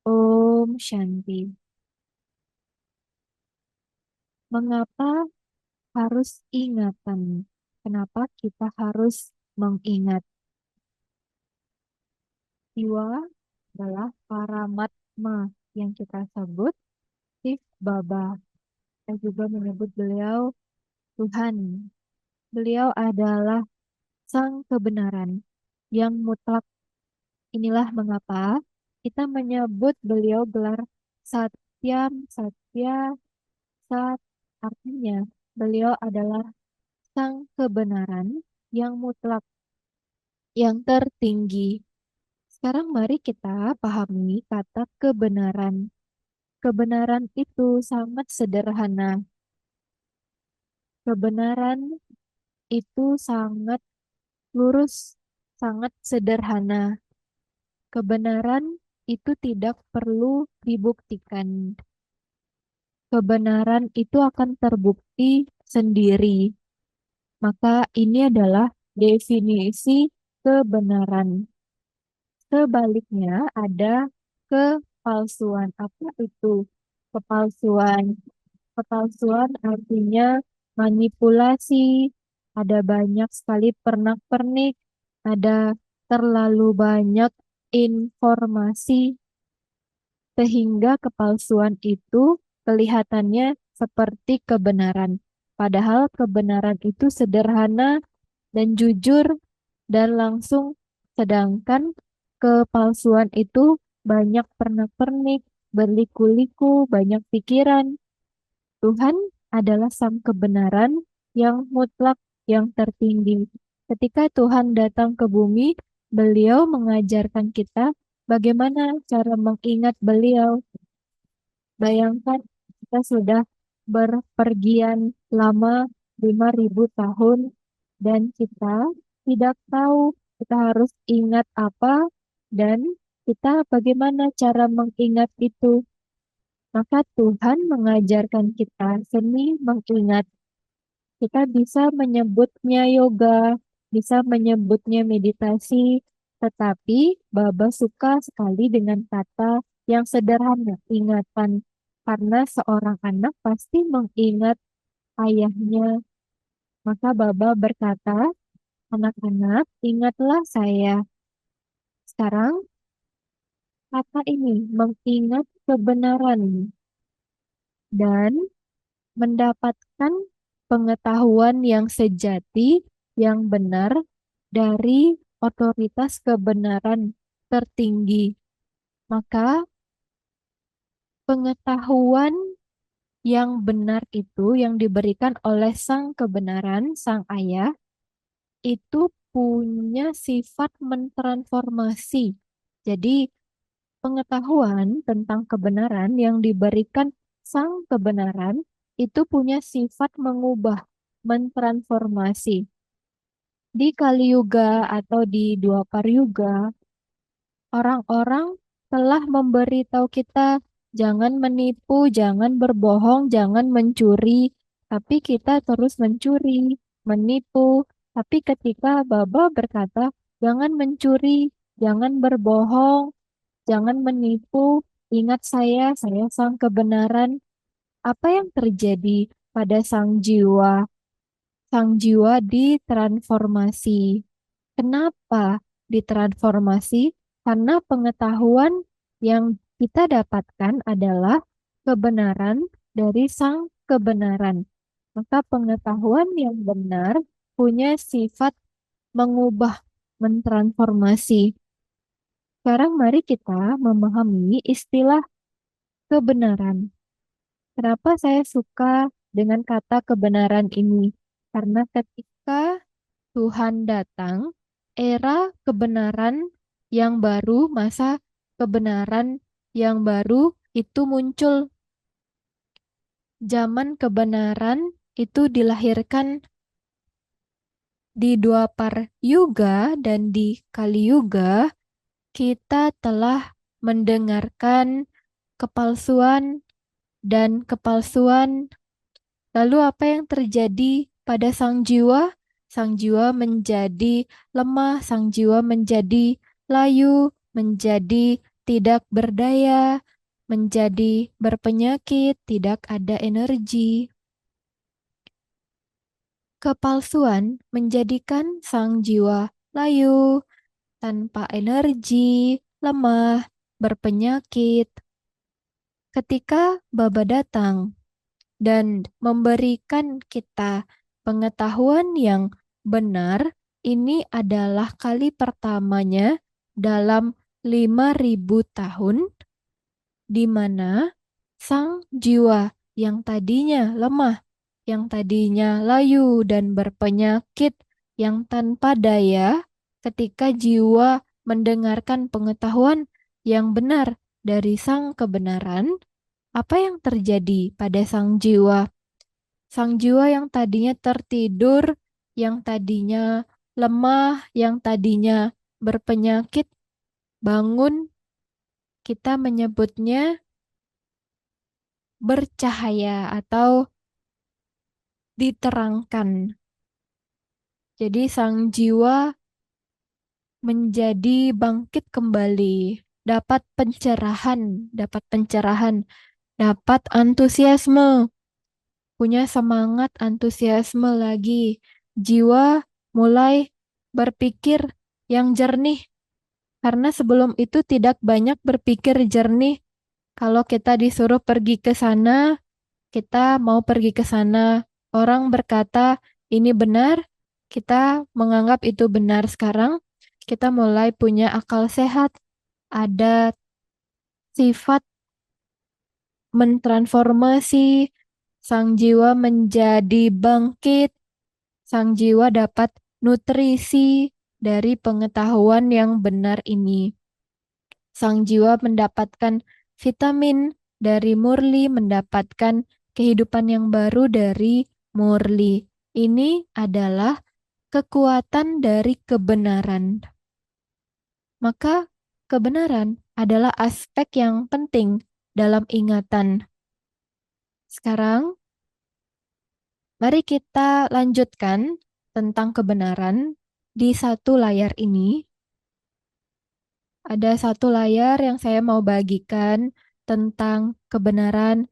Om Shanti. Mengapa harus ingatan? Kenapa kita harus mengingat? Jiwa adalah paramatma yang kita sebut Shiv Baba. Kita juga menyebut beliau Tuhan. Beliau adalah sang kebenaran yang mutlak. Inilah mengapa kita menyebut beliau gelar Satyam, Satya, Sat. Artinya beliau adalah sang kebenaran yang mutlak, yang tertinggi. Sekarang mari kita pahami kata kebenaran. Kebenaran itu sangat sederhana. Kebenaran itu sangat lurus, sangat sederhana. Kebenaran itu tidak perlu dibuktikan. Kebenaran itu akan terbukti sendiri. Maka ini adalah definisi kebenaran. Sebaliknya ada kepalsuan. Apa itu kepalsuan? Kepalsuan artinya manipulasi, ada banyak sekali pernak-pernik, ada terlalu banyak informasi, sehingga kepalsuan itu kelihatannya seperti kebenaran. Padahal kebenaran itu sederhana dan jujur dan langsung, sedangkan kepalsuan itu banyak pernak-pernik, berliku-liku, banyak pikiran. Tuhan adalah sang kebenaran yang mutlak, yang tertinggi. Ketika Tuhan datang ke bumi, beliau mengajarkan kita bagaimana cara mengingat beliau. Bayangkan kita sudah berpergian lama 5.000 tahun dan kita tidak tahu kita harus ingat apa dan kita bagaimana cara mengingat itu. Maka Tuhan mengajarkan kita seni mengingat. Kita bisa menyebutnya yoga, bisa menyebutnya meditasi, tetapi Baba suka sekali dengan kata yang sederhana, ingatan. Karena seorang anak pasti mengingat ayahnya. Maka Baba berkata, anak-anak, ingatlah saya. Sekarang, kata ini mengingat kebenaran dan mendapatkan pengetahuan yang sejati, yang benar dari otoritas kebenaran tertinggi. Maka pengetahuan yang benar itu yang diberikan oleh sang kebenaran, sang ayah, itu punya sifat mentransformasi. Jadi pengetahuan tentang kebenaran yang diberikan sang kebenaran itu punya sifat mengubah, mentransformasi. Di Kali Yuga atau di Dwapar Yuga, orang-orang telah memberitahu kita jangan menipu, jangan berbohong, jangan mencuri, tapi kita terus mencuri, menipu. Tapi ketika Baba berkata, jangan mencuri, jangan berbohong, jangan menipu, ingat saya sang kebenaran. Apa yang terjadi pada sang jiwa? Sang jiwa ditransformasi. Kenapa ditransformasi? Karena pengetahuan yang kita dapatkan adalah kebenaran dari sang kebenaran. Maka pengetahuan yang benar punya sifat mengubah, mentransformasi. Sekarang mari kita memahami istilah kebenaran. Kenapa saya suka dengan kata kebenaran ini? Karena ketika Tuhan datang, era kebenaran yang baru, masa kebenaran yang baru itu muncul. Zaman kebenaran itu dilahirkan di Dwapar Yuga dan di Kali Yuga. Kita telah mendengarkan kepalsuan dan kepalsuan. Lalu apa yang terjadi pada sang jiwa? Sang jiwa menjadi lemah, sang jiwa menjadi layu, menjadi tidak berdaya, menjadi berpenyakit, tidak ada energi. Kepalsuan menjadikan sang jiwa layu, tanpa energi, lemah, berpenyakit. Ketika Baba datang dan memberikan kita pengetahuan yang benar, ini adalah kali pertamanya dalam 5.000 tahun di mana sang jiwa yang tadinya lemah, yang tadinya layu dan berpenyakit, yang tanpa daya, ketika jiwa mendengarkan pengetahuan yang benar dari sang kebenaran, apa yang terjadi pada sang jiwa? Sang jiwa yang tadinya tertidur, yang tadinya lemah, yang tadinya berpenyakit, bangun, kita menyebutnya bercahaya atau diterangkan. Jadi sang jiwa menjadi bangkit kembali, dapat pencerahan, dapat antusiasme, punya semangat antusiasme lagi. Jiwa mulai berpikir yang jernih, karena sebelum itu tidak banyak berpikir jernih. Kalau kita disuruh pergi ke sana, kita mau pergi ke sana. Orang berkata ini benar, kita menganggap itu benar. Sekarang kita mulai punya akal sehat, ada sifat mentransformasi, sang jiwa menjadi bangkit, sang jiwa dapat nutrisi dari pengetahuan yang benar ini. Sang jiwa mendapatkan vitamin dari murli, mendapatkan kehidupan yang baru dari murli. Ini adalah kekuatan dari kebenaran. Maka kebenaran adalah aspek yang penting dalam ingatan. Sekarang, mari kita lanjutkan tentang kebenaran di satu layar ini. Ada satu layar yang saya mau bagikan tentang kebenaran,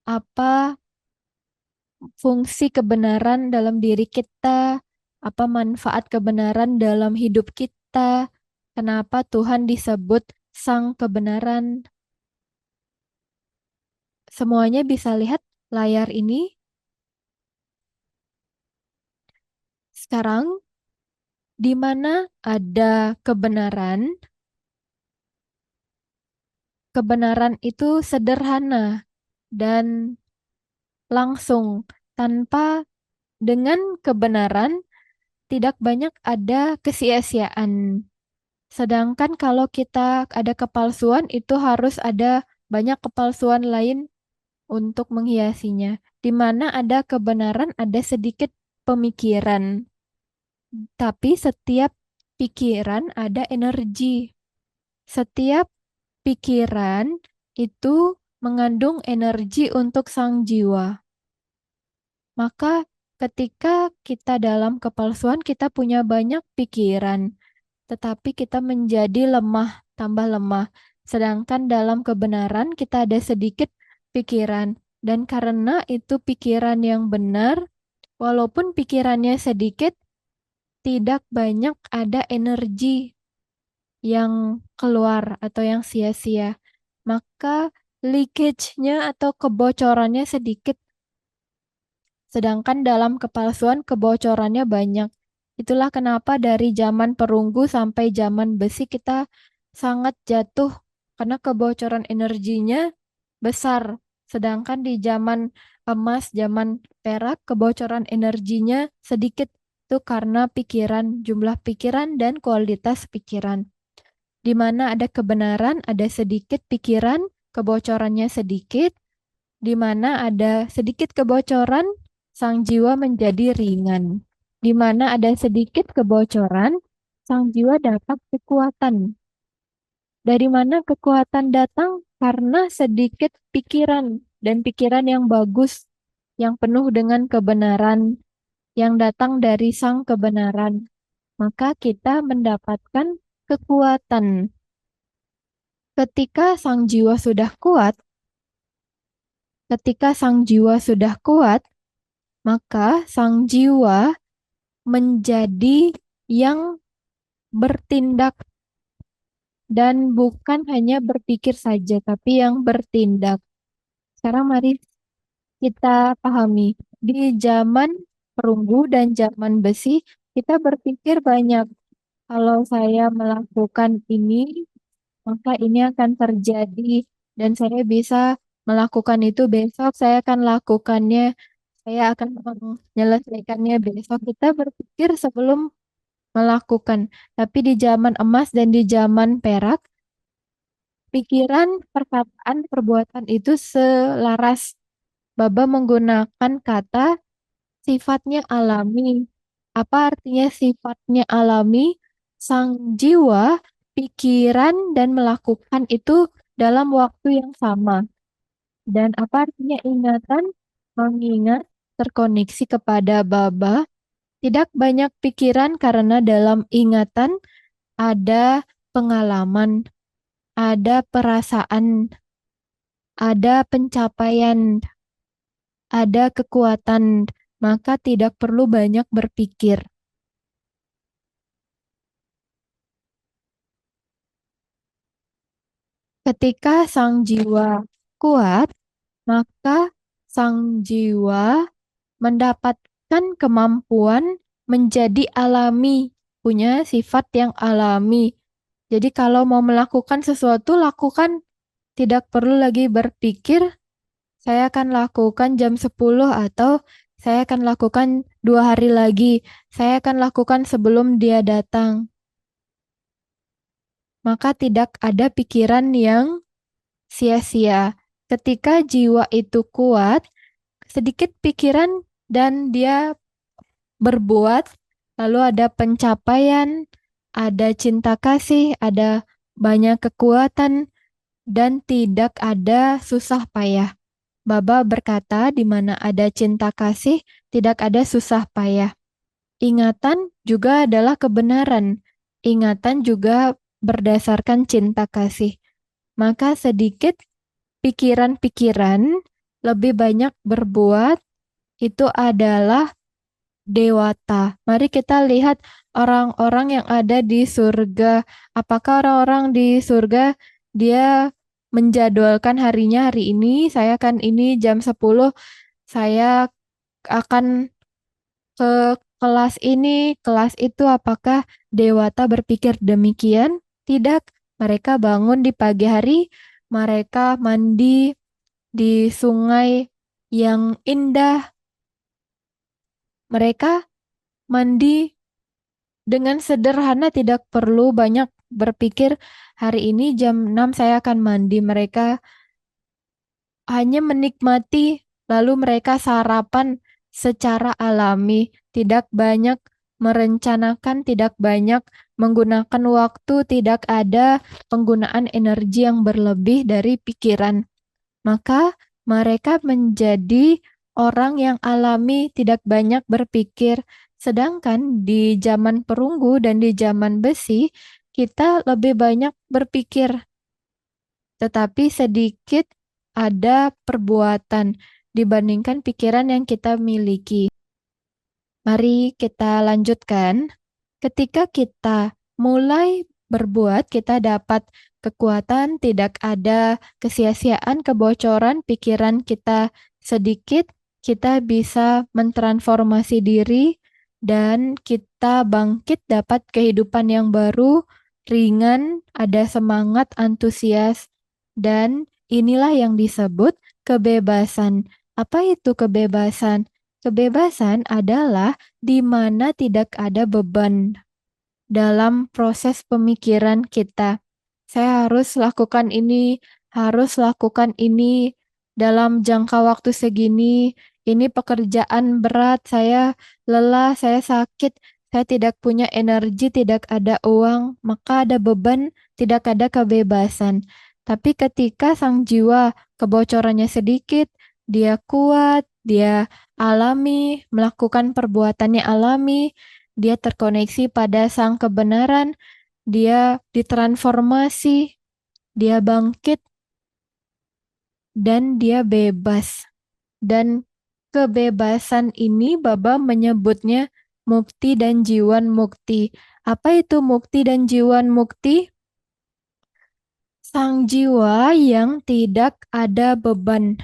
apa fungsi kebenaran dalam diri kita, apa manfaat kebenaran dalam hidup kita, kenapa Tuhan disebut Sang Kebenaran. Semuanya bisa lihat layar ini. Sekarang, di mana ada kebenaran, kebenaran itu sederhana dan langsung. Tanpa dengan kebenaran, tidak banyak ada kesia-siaan. Sedangkan kalau kita ada kepalsuan, itu harus ada banyak kepalsuan lain untuk menghiasinya. Di mana ada kebenaran, ada sedikit pemikiran. Tapi setiap pikiran ada energi. Setiap pikiran itu mengandung energi untuk sang jiwa. Maka ketika kita dalam kepalsuan, kita punya banyak pikiran, tetapi kita menjadi lemah, tambah lemah. Sedangkan dalam kebenaran kita ada sedikit pikiran. Dan karena itu pikiran yang benar, walaupun pikirannya sedikit, tidak banyak ada energi yang keluar atau yang sia-sia. Maka leakage-nya atau kebocorannya sedikit. Sedangkan dalam kepalsuan kebocorannya banyak. Itulah kenapa dari zaman perunggu sampai zaman besi kita sangat jatuh karena kebocoran energinya besar. Sedangkan di zaman emas, zaman perak, kebocoran energinya sedikit. Itu karena pikiran, jumlah pikiran dan kualitas pikiran. Di mana ada kebenaran, ada sedikit pikiran, kebocorannya sedikit. Di mana ada sedikit kebocoran, sang jiwa menjadi ringan. Di mana ada sedikit kebocoran, sang jiwa dapat kekuatan. Dari mana kekuatan datang? Karena sedikit pikiran dan pikiran yang bagus, yang penuh dengan kebenaran, yang datang dari sang kebenaran. Maka kita mendapatkan kekuatan. Ketika sang jiwa sudah kuat, maka sang jiwa menjadi yang bertindak dan bukan hanya berpikir saja, tapi yang bertindak. Sekarang mari kita pahami, di zaman perunggu dan zaman besi, kita berpikir banyak. Kalau saya melakukan ini, maka ini akan terjadi dan saya bisa melakukan itu besok, saya akan lakukannya, saya akan menyelesaikannya besok. Kita berpikir sebelum melakukan. Tapi di zaman emas dan di zaman perak, pikiran, perkataan, perbuatan itu selaras. Baba menggunakan kata sifatnya alami. Apa artinya sifatnya alami? Sang jiwa, pikiran, dan melakukan itu dalam waktu yang sama. Dan apa artinya ingatan? Mengingat, terkoneksi kepada Baba. Tidak banyak pikiran karena dalam ingatan ada pengalaman, ada perasaan, ada pencapaian, ada kekuatan, maka tidak perlu banyak berpikir. Ketika sang jiwa kuat, maka sang jiwa mendapatkan kemampuan menjadi alami, punya sifat yang alami. Jadi kalau mau melakukan sesuatu, lakukan, tidak perlu lagi berpikir, saya akan lakukan jam 10 atau saya akan lakukan 2 hari lagi, saya akan lakukan sebelum dia datang. Maka tidak ada pikiran yang sia-sia. Ketika jiwa itu kuat, sedikit pikiran dan dia berbuat, lalu ada pencapaian, ada cinta kasih, ada banyak kekuatan, dan tidak ada susah payah. Baba berkata, di mana ada cinta kasih, tidak ada susah payah. Ingatan juga adalah kebenaran. Ingatan juga berdasarkan cinta kasih. Maka sedikit pikiran-pikiran, lebih banyak berbuat, itu adalah dewata. Mari kita lihat orang-orang yang ada di surga. Apakah orang-orang di surga dia menjadwalkan harinya, hari ini saya akan ini jam 10 saya akan ke kelas ini, kelas itu. Apakah dewata berpikir demikian? Tidak. Mereka bangun di pagi hari, mereka mandi di sungai yang indah. Mereka mandi dengan sederhana, tidak perlu banyak berpikir, hari ini jam 6 saya akan mandi. Mereka hanya menikmati, lalu mereka sarapan secara alami, tidak banyak merencanakan, tidak banyak menggunakan waktu, tidak ada penggunaan energi yang berlebih dari pikiran. Maka mereka menjadi orang yang alami, tidak banyak berpikir. Sedangkan di zaman perunggu dan di zaman besi, kita lebih banyak berpikir, tetapi sedikit ada perbuatan dibandingkan pikiran yang kita miliki. Mari kita lanjutkan. Ketika kita mulai berbuat, kita dapat kekuatan, tidak ada kesia-siaan, kebocoran, pikiran kita sedikit, kita bisa mentransformasi diri, dan kita bangkit dapat kehidupan yang baru, ringan, ada semangat, antusias, dan inilah yang disebut kebebasan. Apa itu kebebasan? Kebebasan adalah di mana tidak ada beban dalam proses pemikiran kita. Saya harus lakukan ini, harus lakukan ini dalam jangka waktu segini. Ini pekerjaan berat, saya lelah, saya sakit, saya tidak punya energi, tidak ada uang, maka ada beban, tidak ada kebebasan. Tapi ketika sang jiwa kebocorannya sedikit, dia kuat, dia alami, melakukan perbuatannya alami, dia terkoneksi pada sang kebenaran, dia ditransformasi, dia bangkit, dan dia bebas. Dan kebebasan ini Baba menyebutnya mukti dan jiwan mukti. Apa itu mukti dan jiwan mukti? Sang jiwa yang tidak ada beban,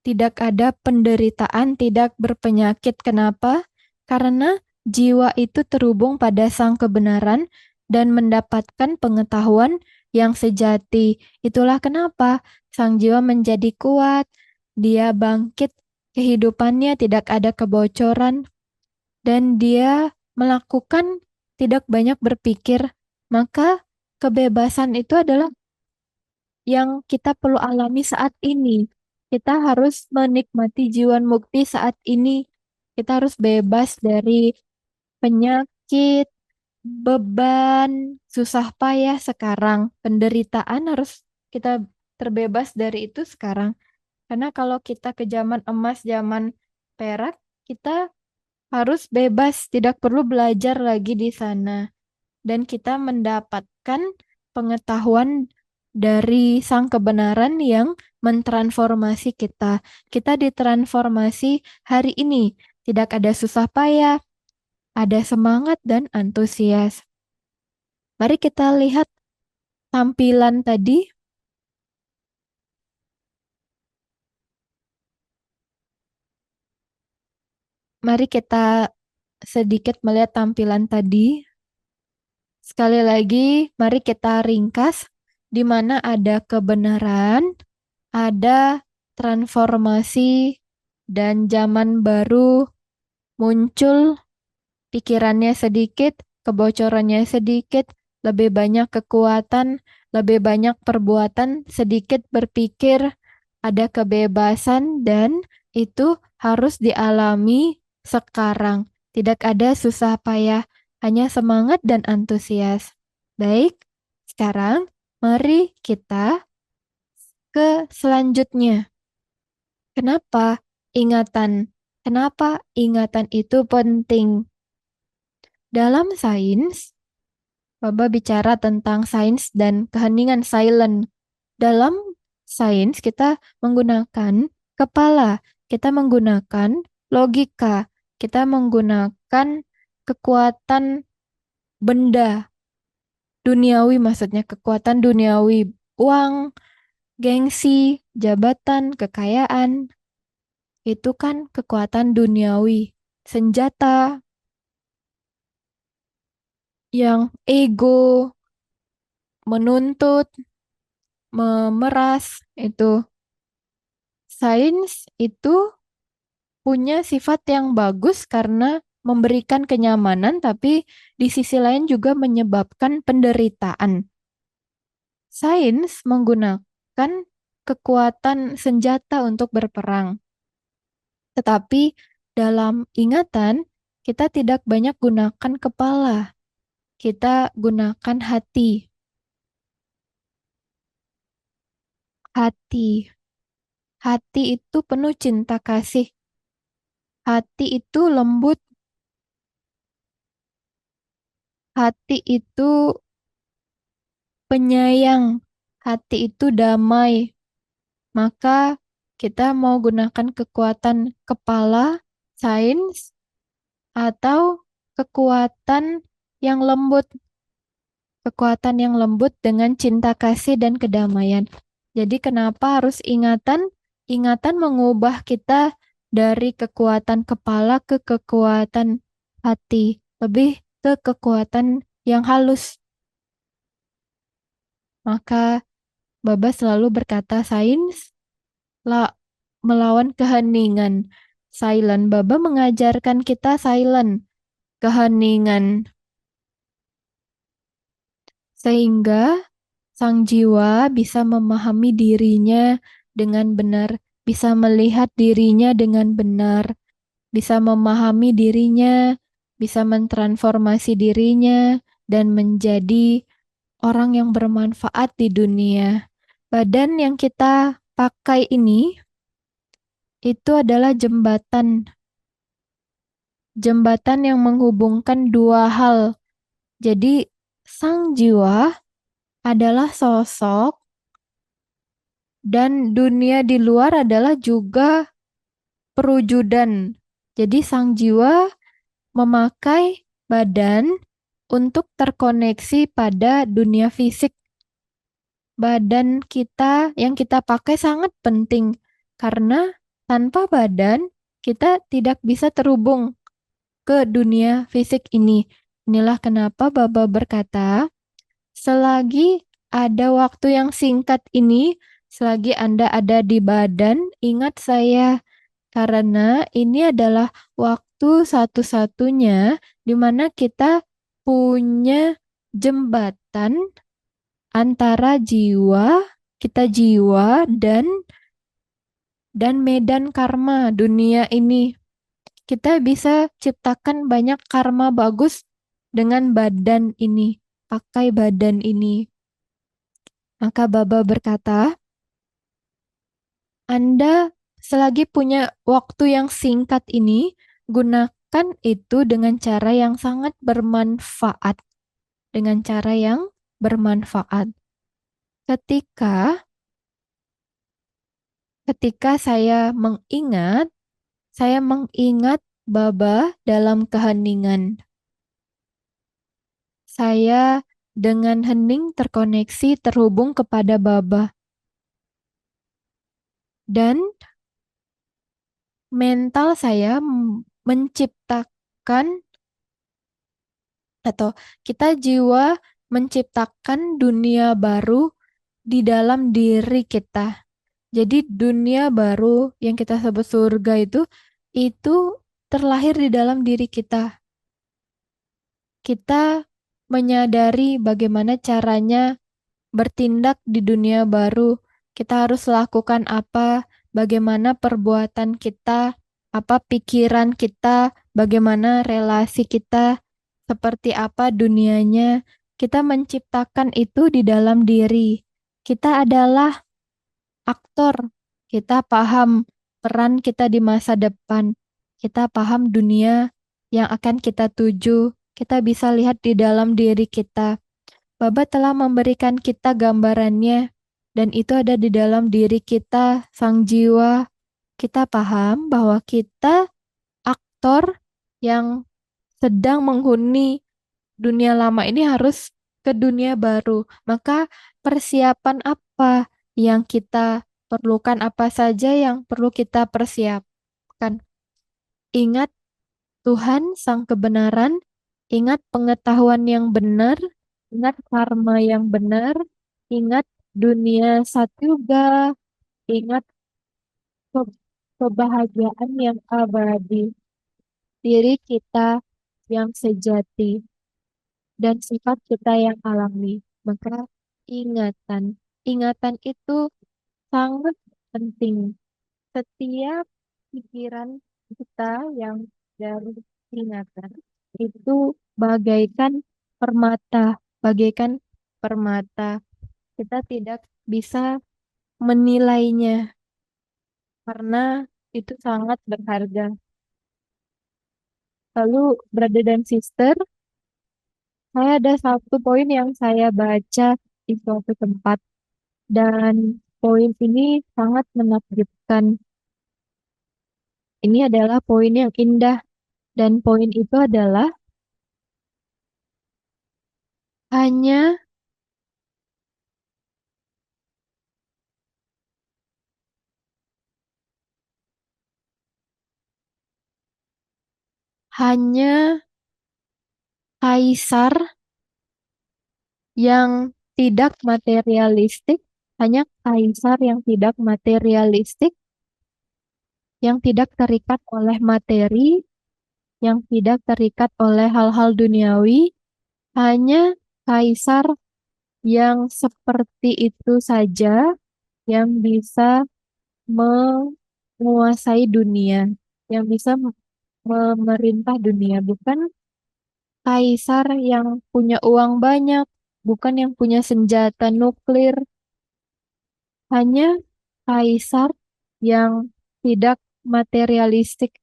tidak ada penderitaan, tidak berpenyakit. Kenapa? Karena jiwa itu terhubung pada sang kebenaran dan mendapatkan pengetahuan yang sejati. Itulah kenapa sang jiwa menjadi kuat, dia bangkit, kehidupannya tidak ada kebocoran, dan dia melakukan tidak banyak berpikir. Maka kebebasan itu adalah yang kita perlu alami saat ini. Kita harus menikmati jiwan mukti saat ini. Kita harus bebas dari penyakit, beban, susah payah sekarang. Penderitaan harus kita terbebas dari itu sekarang. Karena kalau kita ke zaman emas, zaman perak, kita harus bebas, tidak perlu belajar lagi di sana. Dan kita mendapatkan pengetahuan dari sang kebenaran yang mentransformasi kita. Kita ditransformasi hari ini. Tidak ada susah payah, ada semangat dan antusias. Mari kita lihat tampilan tadi. Mari kita sedikit melihat tampilan tadi. Sekali lagi, mari kita ringkas di mana ada kebenaran, ada transformasi, dan zaman baru muncul, pikirannya sedikit, kebocorannya sedikit, lebih banyak kekuatan, lebih banyak perbuatan, sedikit berpikir, ada kebebasan, dan itu harus dialami sekarang. Tidak ada susah payah, hanya semangat dan antusias. Baik, sekarang mari kita ke selanjutnya. Kenapa ingatan? Kenapa ingatan itu penting? Dalam sains, Baba bicara tentang sains dan keheningan silent. Dalam sains kita menggunakan kepala, kita menggunakan logika, kita menggunakan kekuatan benda duniawi, maksudnya kekuatan duniawi, uang, gengsi, jabatan, kekayaan. Itu kan kekuatan duniawi. Senjata yang ego, menuntut, memeras, itu. Sains itu punya sifat yang bagus karena memberikan kenyamanan, tapi di sisi lain juga menyebabkan penderitaan. Sains menggunakan kekuatan senjata untuk berperang. Tetapi dalam ingatan, kita tidak banyak gunakan kepala. Kita gunakan hati. Hati. Hati itu penuh cinta kasih. Hati itu lembut. Hati itu penyayang. Hati itu damai. Maka kita mau gunakan kekuatan kepala, sains, atau kekuatan yang lembut. Kekuatan yang lembut dengan cinta kasih dan kedamaian. Jadi kenapa harus ingatan? Ingatan mengubah kita dari kekuatan kepala ke kekuatan hati. Lebih ke kekuatan yang halus. Maka Baba selalu berkata sains melawan keheningan. Silent. Baba mengajarkan kita silent. Keheningan. Sehingga sang jiwa bisa memahami dirinya dengan benar, bisa melihat dirinya dengan benar, bisa memahami dirinya, bisa mentransformasi dirinya, dan menjadi orang yang bermanfaat di dunia. Badan yang kita pakai ini itu adalah jembatan. Jembatan yang menghubungkan dua hal. Jadi, sang jiwa adalah sosok Dan dunia di luar adalah juga perwujudan. Jadi sang jiwa memakai badan untuk terkoneksi pada dunia fisik. Badan kita yang kita pakai sangat penting karena tanpa badan kita tidak bisa terhubung ke dunia fisik ini. Inilah kenapa Baba berkata, selagi ada waktu yang singkat ini, selagi Anda ada di badan, ingat saya, karena ini adalah waktu satu-satunya di mana kita punya jembatan antara jiwa dan medan karma dunia ini. Kita bisa ciptakan banyak karma bagus dengan badan ini, pakai badan ini. Maka Baba berkata, Anda selagi punya waktu yang singkat ini, gunakan itu dengan cara yang sangat bermanfaat. Dengan cara yang bermanfaat. Ketika saya mengingat Baba dalam keheningan. Saya dengan hening terkoneksi terhubung kepada Baba. Dan mental saya menciptakan atau kita jiwa menciptakan dunia baru di dalam diri kita. Jadi dunia baru yang kita sebut surga itu terlahir di dalam diri kita. Kita menyadari bagaimana caranya bertindak di dunia baru. Kita harus lakukan apa, bagaimana perbuatan kita, apa pikiran kita, bagaimana relasi kita, seperti apa dunianya. Kita menciptakan itu di dalam diri. Kita adalah aktor. Kita paham peran kita di masa depan. Kita paham dunia yang akan kita tuju. Kita bisa lihat di dalam diri kita. Baba telah memberikan kita gambarannya, dan itu ada di dalam diri kita, sang jiwa. Kita paham bahwa kita aktor yang sedang menghuni dunia lama ini harus ke dunia baru. Maka persiapan apa yang kita perlukan, apa saja yang perlu kita persiapkan. Ingat Tuhan, sang kebenaran, ingat pengetahuan yang benar, ingat karma yang benar, ingat dunia satyuga, ingat kebahagiaan yang abadi, diri kita yang sejati, dan sifat kita yang alami. Maka ingatan itu sangat penting. Setiap pikiran kita yang dari ingatan itu bagaikan permata. Kita tidak bisa menilainya karena itu sangat berharga. Lalu, brother dan sister, saya ada satu poin yang saya baca di suatu tempat dan poin ini sangat menakjubkan. Ini adalah poin yang indah dan poin itu adalah hanya hanya kaisar yang tidak materialistik, hanya kaisar yang tidak materialistik, yang tidak terikat oleh materi, yang tidak terikat oleh hal-hal duniawi, hanya kaisar yang seperti itu saja yang bisa menguasai dunia, yang bisa memerintah dunia, bukan kaisar yang punya uang banyak, bukan yang punya senjata nuklir, hanya kaisar yang tidak materialistik.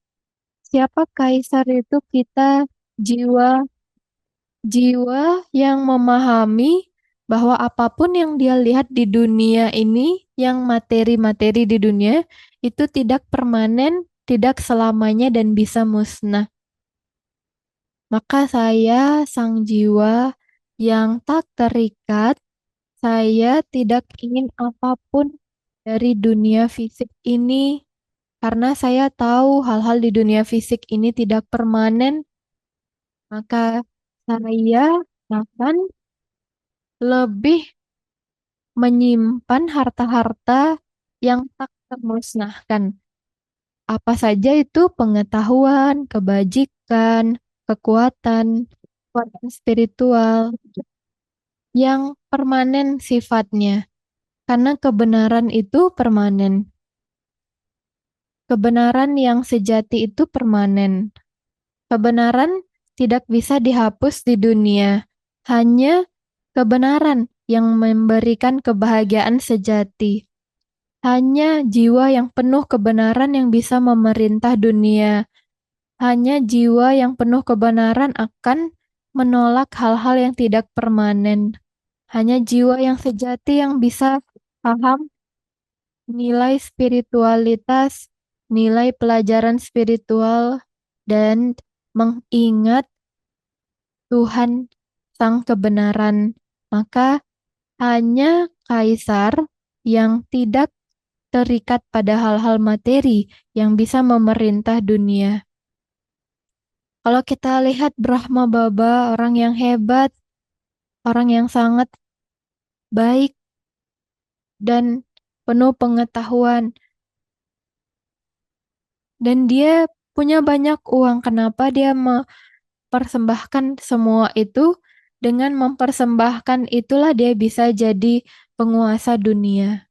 Siapa kaisar itu? Kita jiwa jiwa yang memahami bahwa apapun yang dia lihat di dunia ini, yang materi-materi di dunia, itu tidak permanen, tidak selamanya dan bisa musnah. Maka saya, sang jiwa yang tak terikat, saya tidak ingin apapun dari dunia fisik ini, karena saya tahu hal-hal di dunia fisik ini tidak permanen, maka saya akan lebih menyimpan harta-harta yang tak termusnahkan. Apa saja itu pengetahuan, kebajikan, kekuatan, kekuatan spiritual yang permanen sifatnya. Karena kebenaran itu permanen. Kebenaran yang sejati itu permanen. Kebenaran tidak bisa dihapus di dunia. Hanya kebenaran yang memberikan kebahagiaan sejati. Hanya jiwa yang penuh kebenaran yang bisa memerintah dunia. Hanya jiwa yang penuh kebenaran akan menolak hal-hal yang tidak permanen. Hanya jiwa yang sejati yang bisa paham nilai spiritualitas, nilai pelajaran spiritual, dan mengingat Tuhan Sang Kebenaran. Maka hanya kaisar yang tidak terikat pada hal-hal materi yang bisa memerintah dunia. Kalau kita lihat Brahma Baba, orang yang hebat, orang yang sangat baik dan penuh pengetahuan, dan dia punya banyak uang. Kenapa dia mempersembahkan semua itu? Dengan mempersembahkan itulah dia bisa jadi penguasa dunia.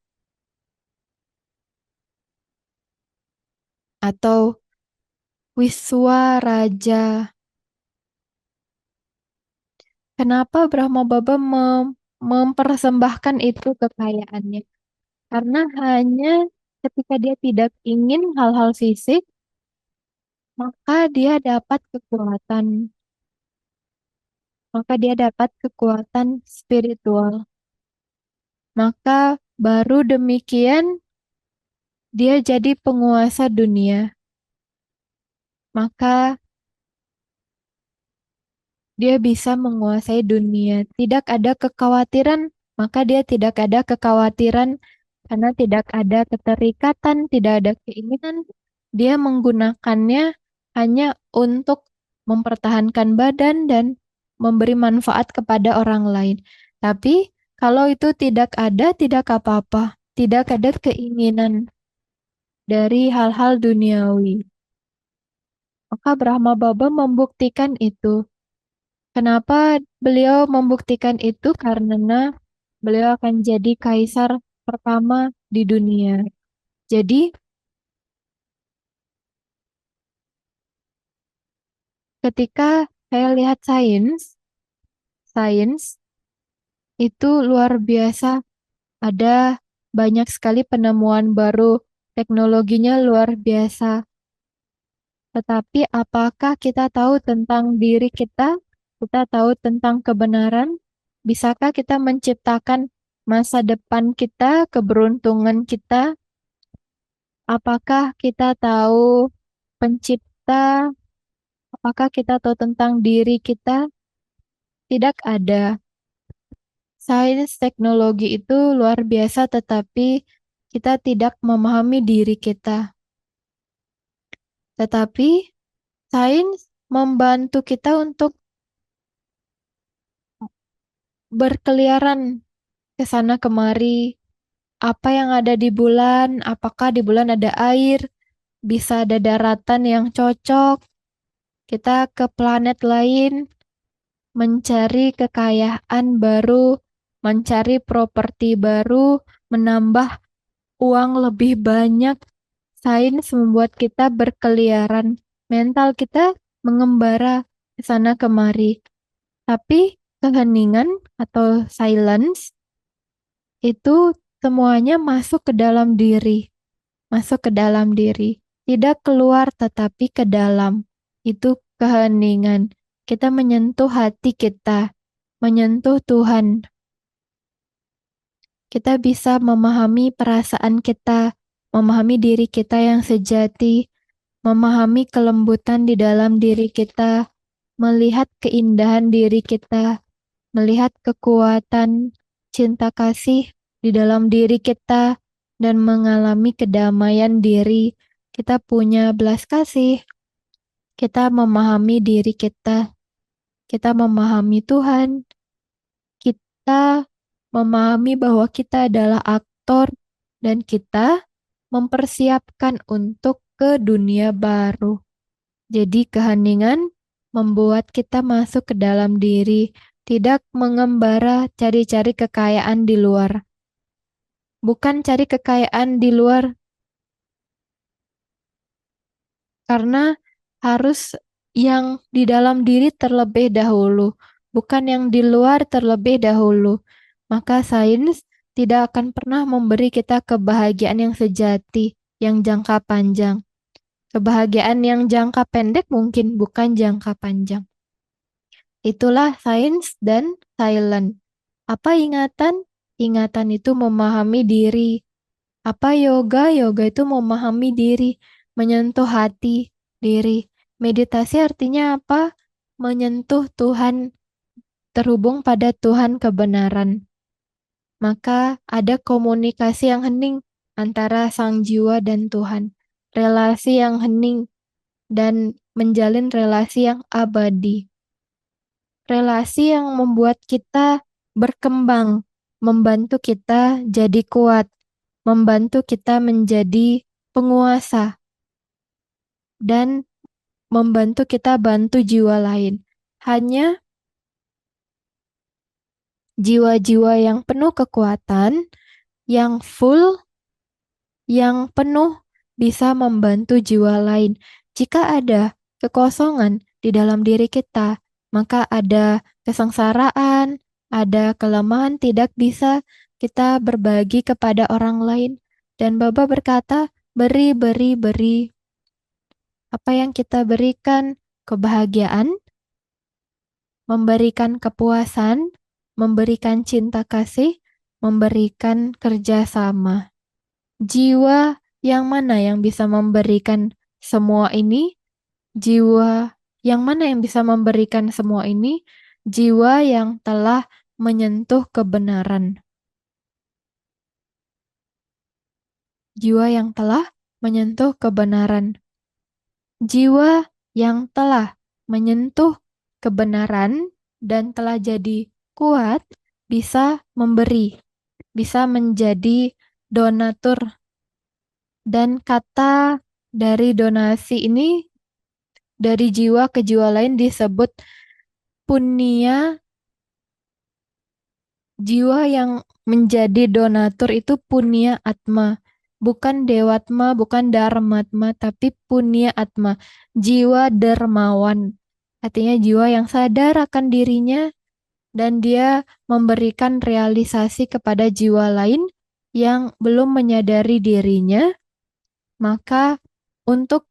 Atau Wiswa Raja. Kenapa Brahma Baba mempersembahkan itu kekayaannya? Karena hanya ketika dia tidak ingin hal-hal fisik, maka dia dapat kekuatan. Maka dia dapat kekuatan spiritual. Maka baru demikian dia jadi penguasa dunia. Maka dia bisa menguasai dunia. Tidak ada kekhawatiran, maka dia tidak ada kekhawatiran karena tidak ada keterikatan, tidak ada keinginan. Dia menggunakannya hanya untuk mempertahankan badan dan memberi manfaat kepada orang lain. Tapi kalau itu tidak ada, tidak apa-apa. Tidak ada keinginan dari hal-hal duniawi. Maka Brahma Baba membuktikan itu. Kenapa beliau membuktikan itu? Karena beliau akan jadi kaisar pertama di dunia. Jadi, ketika saya lihat sains, sains itu luar biasa. Ada banyak sekali penemuan baru, teknologinya luar biasa. Tetapi apakah kita tahu tentang diri kita? Kita tahu tentang kebenaran? Bisakah kita menciptakan masa depan kita, keberuntungan kita? Apakah kita tahu pencipta? Apakah kita tahu tentang diri kita? Tidak ada. Sains teknologi itu luar biasa, tetapi kita tidak memahami diri kita. Tetapi sains membantu kita untuk berkeliaran ke sana kemari. Apa yang ada di bulan? Apakah di bulan ada air? Bisa ada daratan yang cocok? Kita ke planet lain mencari kekayaan baru, mencari properti baru, menambah uang lebih banyak. Sains membuat kita berkeliaran, mental kita mengembara ke sana kemari. Tapi keheningan atau silence itu semuanya masuk ke dalam diri, masuk ke dalam diri. Tidak keluar tetapi ke dalam. Itu keheningan. Kita menyentuh hati kita, menyentuh Tuhan. Kita bisa memahami perasaan kita, memahami diri kita yang sejati, memahami kelembutan di dalam diri kita, melihat keindahan diri kita, melihat kekuatan cinta kasih di dalam diri kita, dan mengalami kedamaian diri. Kita punya belas kasih, kita memahami diri kita memahami Tuhan, kita memahami bahwa kita adalah aktor, dan kita mempersiapkan untuk ke dunia baru. Jadi keheningan membuat kita masuk ke dalam diri, tidak mengembara cari-cari kekayaan di luar. Bukan cari kekayaan di luar karena harus yang di dalam diri terlebih dahulu, bukan yang di luar terlebih dahulu. Maka sains tidak akan pernah memberi kita kebahagiaan yang sejati, yang jangka panjang. Kebahagiaan yang jangka pendek mungkin, bukan jangka panjang. Itulah sains dan silent. Apa ingatan? Ingatan itu memahami diri. Apa yoga? Yoga itu memahami diri, menyentuh hati diri. Meditasi artinya apa? Menyentuh Tuhan, terhubung pada Tuhan kebenaran. Maka ada komunikasi yang hening antara sang jiwa dan Tuhan. Relasi yang hening dan menjalin relasi yang abadi. Relasi yang membuat kita berkembang, membantu kita jadi kuat, membantu kita menjadi penguasa, dan membantu kita bantu jiwa lain. Hanya jiwa-jiwa yang penuh kekuatan, yang full, yang penuh bisa membantu jiwa lain. Jika ada kekosongan di dalam diri kita, maka ada kesengsaraan, ada kelemahan, tidak bisa kita berbagi kepada orang lain. Dan Baba berkata, beri, beri, beri. Apa yang kita berikan? Kebahagiaan, memberikan kepuasan, memberikan cinta kasih, memberikan kerjasama. Jiwa yang mana yang bisa memberikan semua ini? Jiwa yang mana yang bisa memberikan semua ini? Jiwa yang telah menyentuh kebenaran. Jiwa yang telah menyentuh kebenaran. Jiwa yang telah menyentuh kebenaran dan telah jadi kuat bisa memberi, bisa menjadi donatur. Dan kata dari donasi ini dari jiwa ke jiwa lain disebut punya. Jiwa yang menjadi donatur itu punya atma. Bukan dewatma, bukan dharmatma, tapi punya atma. Jiwa dermawan. Artinya jiwa yang sadar akan dirinya dan dia memberikan realisasi kepada jiwa lain yang belum menyadari dirinya. Maka untuk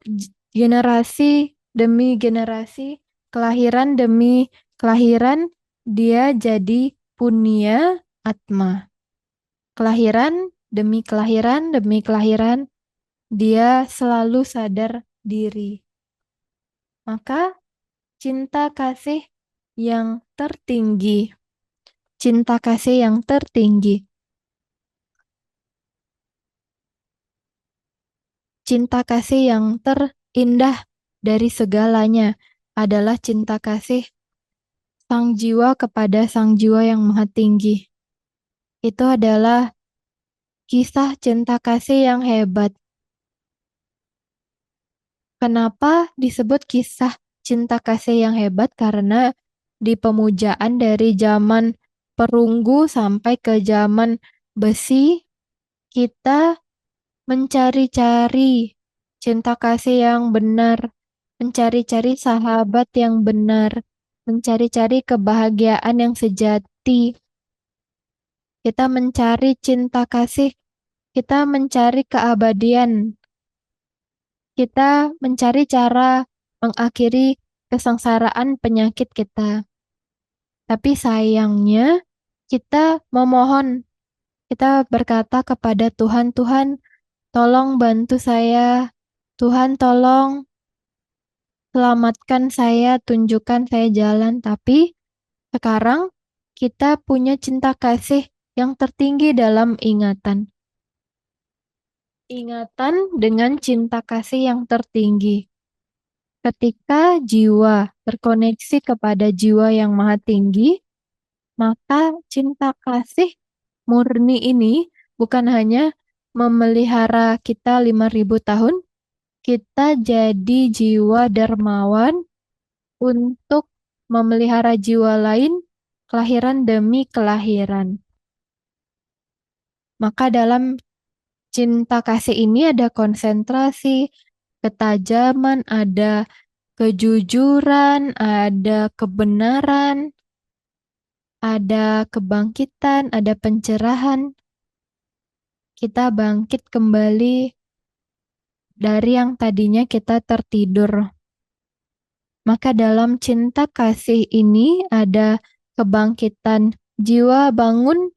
generasi demi generasi, kelahiran demi kelahiran, dia jadi punya atma. Kelahiran demi kelahiran, dia selalu sadar diri. Maka cinta kasih yang tertinggi, cinta kasih yang tertinggi, cinta kasih yang terindah dari segalanya adalah cinta kasih sang jiwa kepada sang jiwa yang maha tinggi. Itu adalah kisah cinta kasih yang hebat. Kenapa disebut kisah cinta kasih yang hebat? Karena di pemujaan dari zaman perunggu sampai ke zaman besi, kita mencari-cari cinta kasih yang benar, mencari-cari sahabat yang benar, mencari-cari kebahagiaan yang sejati. Kita mencari cinta kasih, kita mencari keabadian, kita mencari cara mengakhiri kesengsaraan penyakit kita. Tapi sayangnya kita memohon Kita berkata kepada Tuhan, Tuhan, tolong bantu saya. Tuhan, tolong selamatkan saya, tunjukkan saya jalan. Tapi sekarang kita punya cinta kasih yang tertinggi dalam ingatan. Ingatan dengan cinta kasih yang tertinggi. Ketika jiwa terkoneksi kepada jiwa yang maha tinggi, maka cinta kasih murni ini bukan hanya memelihara kita 5.000 tahun, kita jadi jiwa dermawan untuk memelihara jiwa lain kelahiran demi kelahiran. Maka dalam cinta kasih ini ada konsentrasi, ketajaman, ada kejujuran, ada kebenaran, ada kebangkitan, ada pencerahan. Kita bangkit kembali dari yang tadinya kita tertidur. Maka dalam cinta kasih ini ada kebangkitan jiwa bangun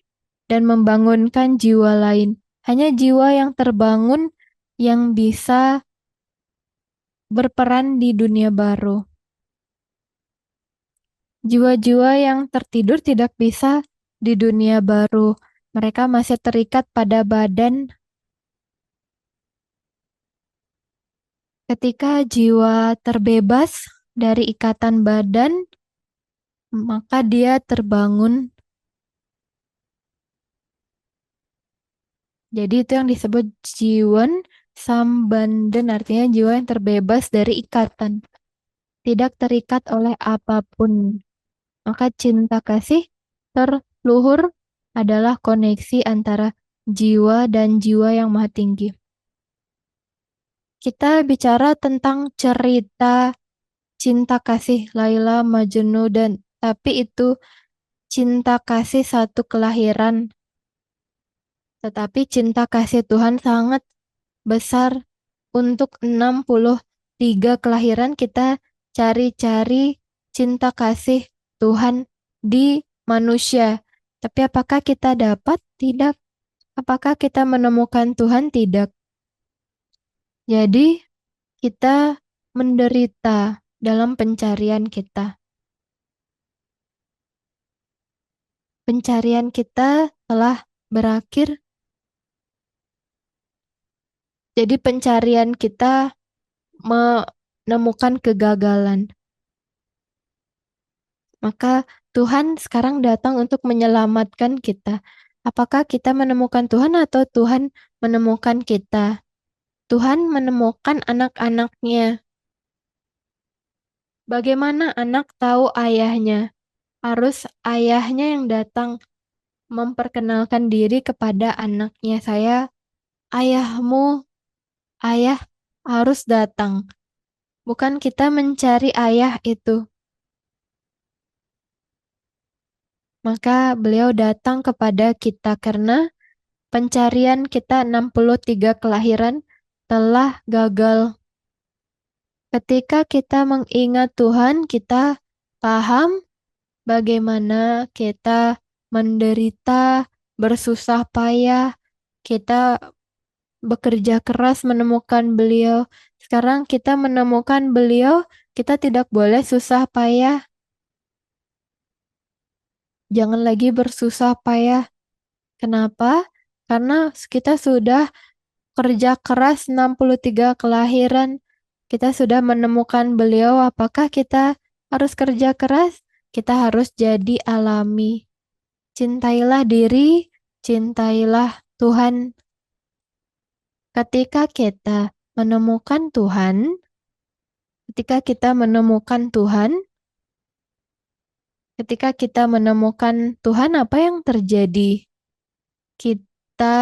dan membangunkan jiwa lain. Hanya jiwa yang terbangun yang bisa berperan di dunia baru. Jiwa-jiwa yang tertidur tidak bisa di dunia baru. Mereka masih terikat pada badan. Ketika jiwa terbebas dari ikatan badan, maka dia terbangun. Jadi itu yang disebut jiwan sambanden, artinya jiwa yang terbebas dari ikatan. Tidak terikat oleh apapun. Maka cinta kasih terluhur adalah koneksi antara jiwa dan jiwa yang maha tinggi. Kita bicara tentang cerita cinta kasih Laila Majnun tapi itu cinta kasih satu kelahiran. Tetapi cinta kasih Tuhan sangat besar. Untuk 63 kelahiran kita cari-cari cinta kasih Tuhan di manusia. Tapi apakah kita dapat? Tidak. Apakah kita menemukan Tuhan? Tidak. Jadi kita menderita dalam pencarian kita. Pencarian kita telah berakhir. Jadi pencarian kita menemukan kegagalan. Maka Tuhan sekarang datang untuk menyelamatkan kita. Apakah kita menemukan Tuhan atau Tuhan menemukan kita? Tuhan menemukan anak-anaknya. Bagaimana anak tahu ayahnya? Harus ayahnya yang datang memperkenalkan diri kepada anaknya. Saya ayahmu, ayah harus datang. Bukan kita mencari ayah itu. Maka beliau datang kepada kita karena pencarian kita 63 kelahiran telah gagal. Ketika kita mengingat Tuhan, kita paham bagaimana kita menderita, bersusah payah, kita bekerja keras menemukan beliau. Sekarang kita menemukan beliau, kita tidak boleh susah payah. Jangan lagi bersusah payah. Kenapa? Karena kita sudah kerja keras 63 kelahiran. Kita sudah menemukan beliau. Apakah kita harus kerja keras? Kita harus jadi alami. Cintailah diri, cintailah Tuhan. Ketika kita menemukan Tuhan, ketika kita menemukan Tuhan, ketika kita menemukan Tuhan, apa yang terjadi? Kita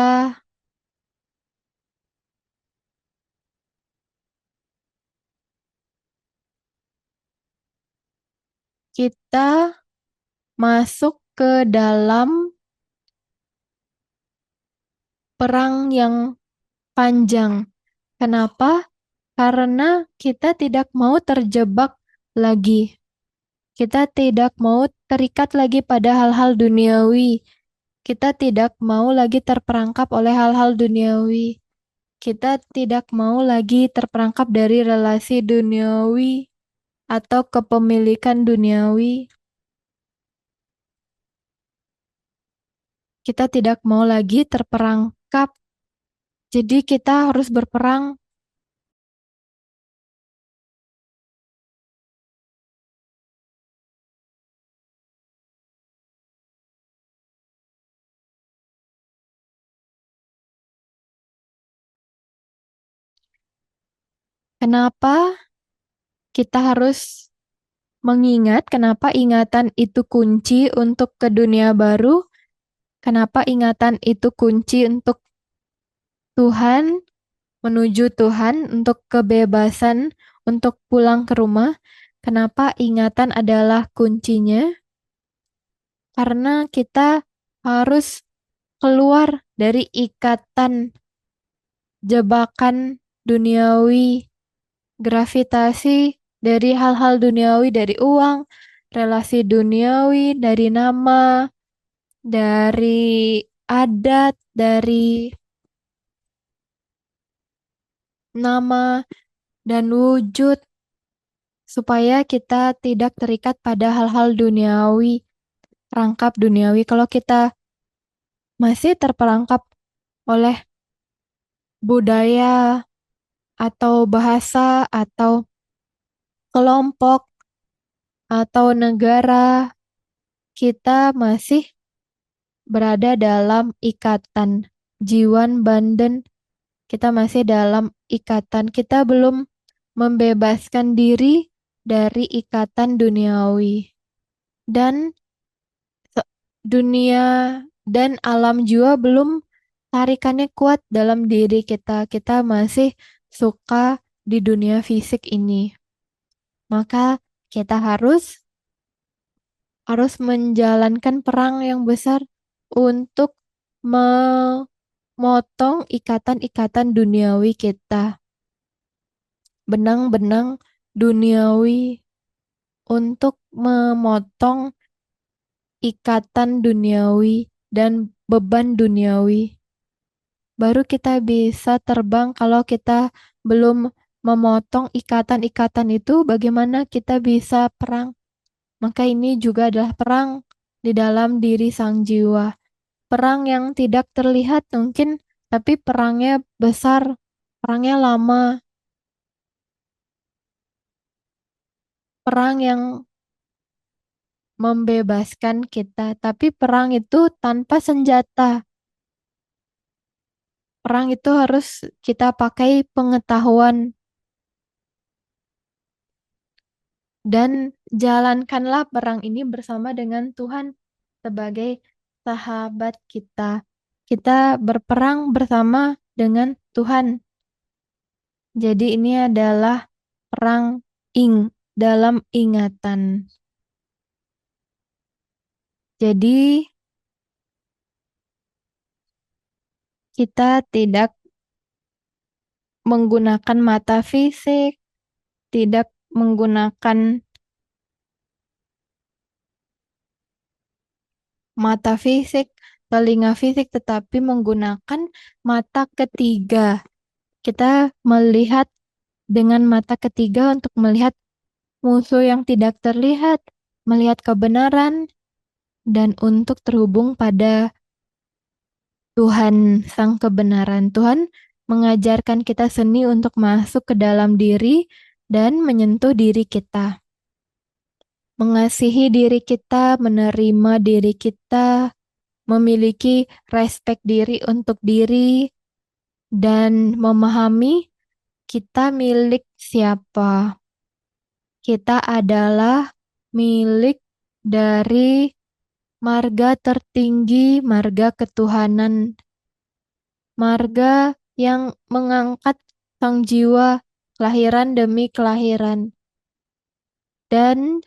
kita masuk ke dalam perang yang panjang. Kenapa? Karena kita tidak mau terjebak lagi. Kita tidak mau terikat lagi pada hal-hal duniawi. Kita tidak mau lagi terperangkap oleh hal-hal duniawi. Kita tidak mau lagi terperangkap dari relasi duniawi atau kepemilikan duniawi. Kita tidak mau lagi terperangkap. Jadi kita harus berperang. Kenapa kita harus mengingat? Kenapa ingatan itu kunci untuk ke dunia baru? Kenapa ingatan itu kunci untuk Tuhan, menuju Tuhan, untuk kebebasan, untuk pulang ke rumah? Kenapa ingatan adalah kuncinya? Karena kita harus keluar dari ikatan jebakan duniawi, gravitasi dari hal-hal duniawi, dari uang, relasi duniawi, dari nama, dari adat, dari nama dan wujud, supaya kita tidak terikat pada hal-hal duniawi, perangkap duniawi. Kalau kita masih terperangkap oleh budaya atau bahasa atau kelompok atau negara, kita masih berada dalam ikatan jiwan banden, kita masih dalam ikatan, kita belum membebaskan diri dari ikatan duniawi. Dan dunia dan alam jua belum tarikannya kuat dalam diri kita. Kita masih suka di dunia fisik ini. Maka kita harus menjalankan perang yang besar untuk memotong ikatan-ikatan duniawi kita. Benang-benang duniawi, untuk memotong ikatan duniawi dan beban duniawi. Baru kita bisa terbang. Kalau kita belum memotong ikatan-ikatan itu, bagaimana kita bisa perang? Maka ini juga adalah perang di dalam diri sang jiwa. Perang yang tidak terlihat mungkin, tapi perangnya besar, perangnya lama, perang yang membebaskan kita. Tapi perang itu tanpa senjata. Perang itu harus kita pakai pengetahuan. Dan jalankanlah perang ini bersama dengan Tuhan sebagai sahabat kita. Kita berperang bersama dengan Tuhan. Jadi ini adalah perang dalam ingatan. Jadi kita tidak menggunakan mata fisik, tidak menggunakan mata fisik, telinga fisik, tetapi menggunakan mata ketiga. Kita melihat dengan mata ketiga untuk melihat musuh yang tidak terlihat, melihat kebenaran, dan untuk terhubung pada Tuhan Sang Kebenaran. Tuhan mengajarkan kita seni untuk masuk ke dalam diri dan menyentuh diri kita. Mengasihi diri kita, menerima diri kita, memiliki respek diri untuk diri, dan memahami kita milik siapa. Kita adalah milik dari marga tertinggi, marga ketuhanan, marga yang mengangkat sang jiwa kelahiran demi kelahiran, dan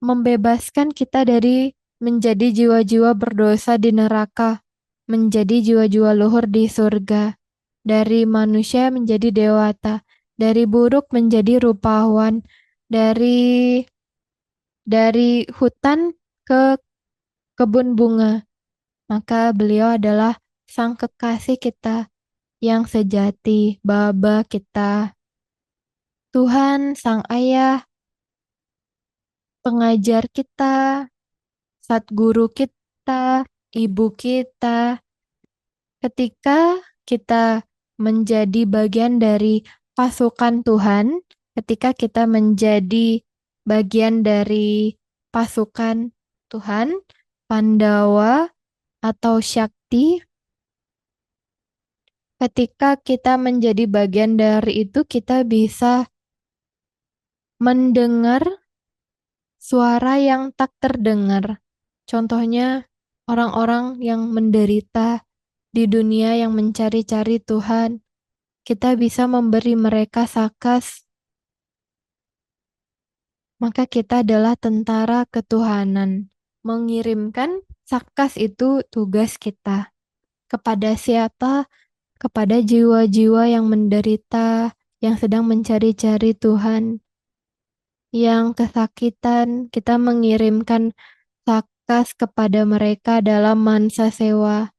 membebaskan kita dari menjadi jiwa-jiwa berdosa di neraka, menjadi jiwa-jiwa luhur di surga, dari manusia menjadi dewata, dari buruk menjadi rupawan, dari hutan ke kebun bunga. Maka beliau adalah sang kekasih kita yang sejati, Baba kita, Tuhan, Sang Ayah, pengajar kita, Satguru kita, Ibu kita. Ketika kita menjadi bagian dari pasukan Tuhan, ketika kita menjadi bagian dari pasukan Tuhan, Pandawa atau Syakti, ketika kita menjadi bagian dari itu, kita bisa mendengar suara yang tak terdengar. Contohnya, orang-orang yang menderita di dunia yang mencari-cari Tuhan, kita bisa memberi mereka sakas, maka kita adalah tentara ketuhanan. Mengirimkan sakas itu tugas kita. Kepada siapa? Kepada jiwa-jiwa yang menderita, yang sedang mencari-cari Tuhan, yang kesakitan, kita mengirimkan sakas kepada mereka dalam mansa sewa.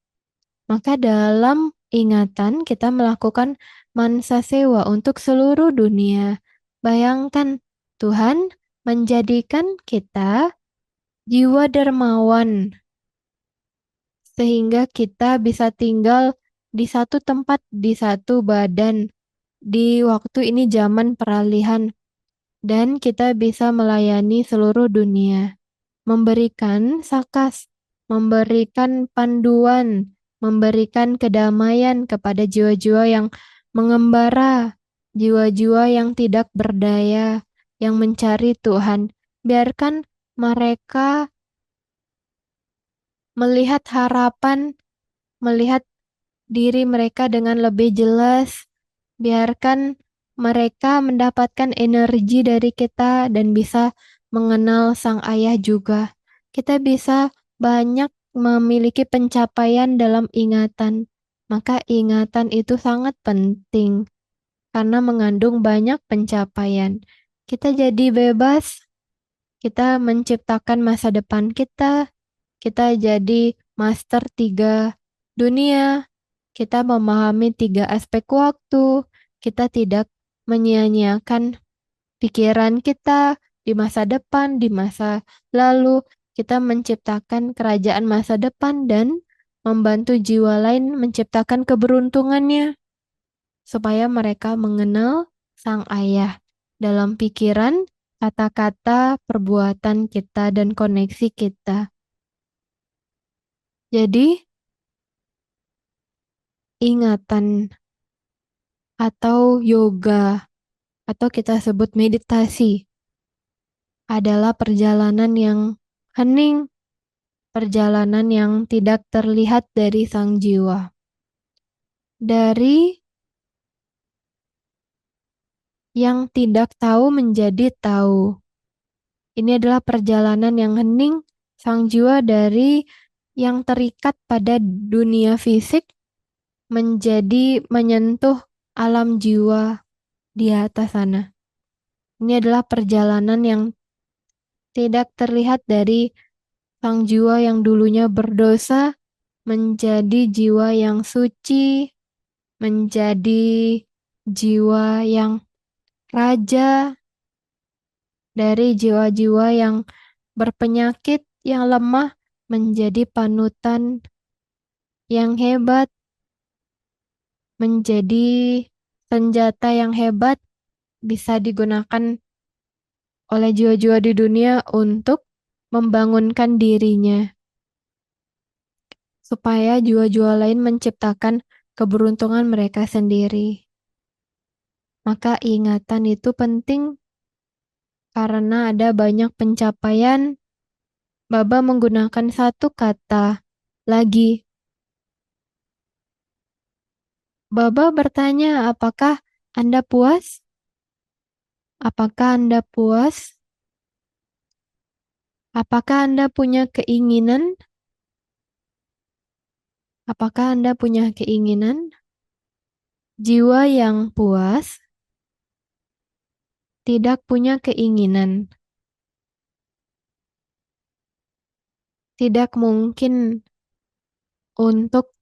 Maka dalam ingatan kita melakukan mansa sewa untuk seluruh dunia. Bayangkan Tuhan menjadikan kita jiwa dermawan sehingga kita bisa tinggal di satu tempat, di satu badan. Di waktu ini zaman peralihan dan kita bisa melayani seluruh dunia, memberikan sakas, memberikan panduan, memberikan kedamaian kepada jiwa-jiwa yang mengembara, jiwa-jiwa yang tidak berdaya, yang mencari Tuhan. Biarkan mereka melihat harapan, melihat diri mereka dengan lebih jelas. Biarkan mereka mendapatkan energi dari kita dan bisa mengenal Sang Ayah juga. Kita bisa banyak memiliki pencapaian dalam ingatan. Maka ingatan itu sangat penting karena mengandung banyak pencapaian. Kita jadi bebas, kita menciptakan masa depan kita jadi master 3 dunia, kita memahami 3 aspek waktu, kita tidak menyia-nyiakan pikiran kita di masa depan, di masa lalu, kita menciptakan kerajaan masa depan dan membantu jiwa lain menciptakan keberuntungannya, supaya mereka mengenal Sang Ayah dalam pikiran, kata-kata, perbuatan kita, dan koneksi kita. Jadi, ingatan atau yoga atau kita sebut meditasi adalah perjalanan yang hening, perjalanan yang tidak terlihat dari sang jiwa. Dari yang tidak tahu menjadi tahu. Ini adalah perjalanan yang hening sang jiwa dari yang terikat pada dunia fisik menjadi menyentuh alam jiwa di atas sana. Ini adalah perjalanan yang tidak terlihat dari sang jiwa yang dulunya berdosa menjadi jiwa yang suci, menjadi jiwa yang raja, dari jiwa-jiwa yang berpenyakit, yang lemah, menjadi panutan yang hebat, menjadi senjata yang hebat, bisa digunakan oleh jiwa-jiwa di dunia untuk membangunkan dirinya, supaya jiwa-jiwa lain menciptakan keberuntungan mereka sendiri. Maka ingatan itu penting karena ada banyak pencapaian. Baba menggunakan satu kata lagi. Baba bertanya, apakah Anda puas? Apakah Anda puas? Apakah Anda punya keinginan? Apakah Anda punya keinginan? Jiwa yang puas tidak punya keinginan. Tidak mungkin untuk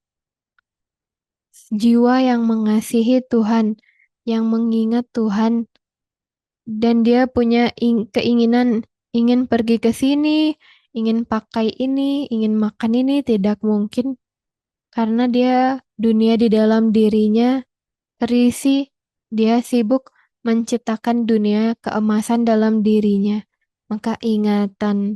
jiwa yang mengasihi Tuhan, yang mengingat Tuhan, dan dia punya keinginan ingin pergi ke sini, ingin pakai ini, ingin makan ini, tidak mungkin karena dia dunia di dalam dirinya terisi, dia sibuk menciptakan dunia keemasan dalam dirinya. Maka ingatlah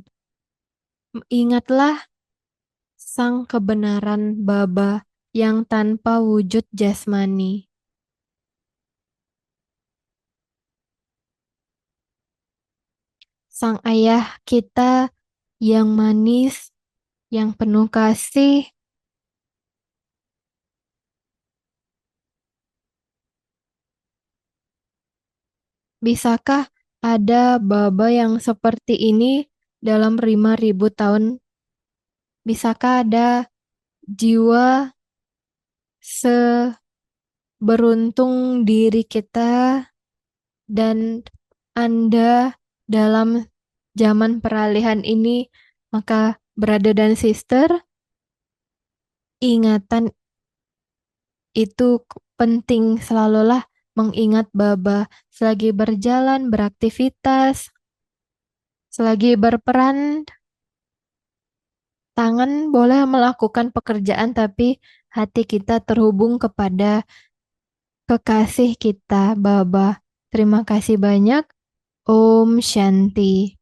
sang kebenaran Baba yang tanpa wujud jasmani. Sang ayah kita yang manis, yang penuh kasih. Bisakah ada Baba yang seperti ini dalam 5.000 tahun? Bisakah ada jiwa seberuntung diri kita dan Anda dalam zaman peralihan ini? Maka brother dan sister, ingatan itu penting, selalulah mengingat Baba selagi berjalan, beraktivitas, selagi berperan. Tangan boleh melakukan pekerjaan, tapi hati kita terhubung kepada kekasih kita, Baba. Terima kasih banyak. Om Shanti.